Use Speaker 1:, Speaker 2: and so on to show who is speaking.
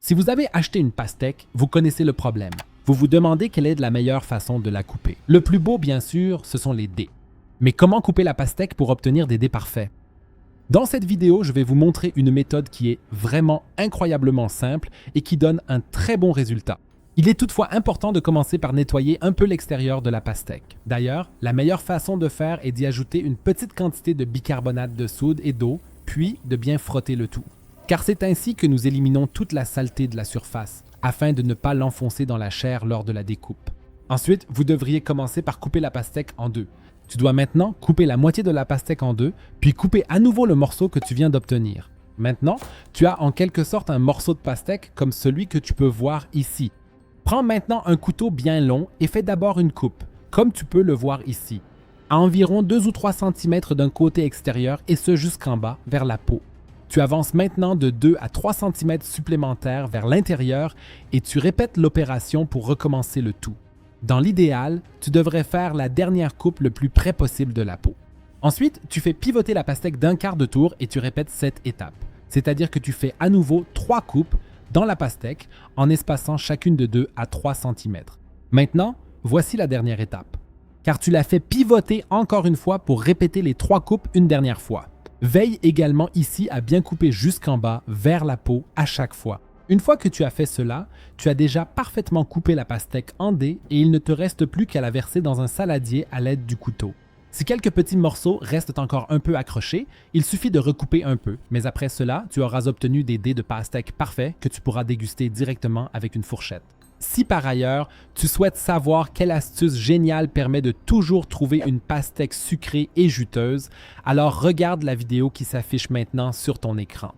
Speaker 1: Si vous avez acheté une pastèque, vous connaissez le problème. Vous vous demandez quelle est la meilleure façon de la couper. Le plus beau, bien sûr, ce sont les dés. Mais comment couper la pastèque pour obtenir des dés parfaits? Dans cette vidéo, je vais vous montrer une méthode qui est vraiment incroyablement simple et qui donne un très bon résultat. Il est toutefois important de commencer par nettoyer un peu l'extérieur de la pastèque. D'ailleurs, la meilleure façon de faire est d'y ajouter une petite quantité de bicarbonate de soude et d'eau, puis de bien frotter le tout. Car c'est ainsi que nous éliminons toute la saleté de la surface, afin de ne pas l'enfoncer dans la chair lors de la découpe. Ensuite, vous devriez commencer par couper la pastèque en deux. Tu dois maintenant couper la moitié de la pastèque en deux, puis couper à nouveau le morceau que tu viens d'obtenir. Maintenant, tu as en quelque sorte un morceau de pastèque comme celui que tu peux voir ici. Prends maintenant un couteau bien long et fais d'abord une coupe, comme tu peux le voir ici, à environ 2 ou 3 cm d'un côté extérieur et ce jusqu'en bas, vers la peau. Tu avances maintenant de 2 à 3 cm supplémentaires vers l'intérieur et tu répètes l'opération pour recommencer le tout. Dans l'idéal, tu devrais faire la dernière coupe le plus près possible de la peau. Ensuite, tu fais pivoter la pastèque d'un quart de tour et tu répètes cette étape. C'est-à-dire que tu fais à nouveau 3 coupes dans la pastèque en espaçant chacune de 2 à 3 cm. Maintenant, voici la dernière étape. Car tu l'as fait pivoter encore une fois pour répéter les 3 coupes une dernière fois. Veille également ici à bien couper jusqu'en bas, vers la peau, à chaque fois. Une fois que tu as fait cela, tu as déjà parfaitement coupé la pastèque en dés et il ne te reste plus qu'à la verser dans un saladier à l'aide du couteau. Si quelques petits morceaux restent encore un peu accrochés, il suffit de recouper un peu, mais après cela, tu auras obtenu des dés de pastèque parfaits que tu pourras déguster directement avec une fourchette. Si par ailleurs, tu souhaites savoir quelle astuce géniale permet de toujours trouver une pastèque sucrée et juteuse, alors regarde la vidéo qui s'affiche maintenant sur ton écran.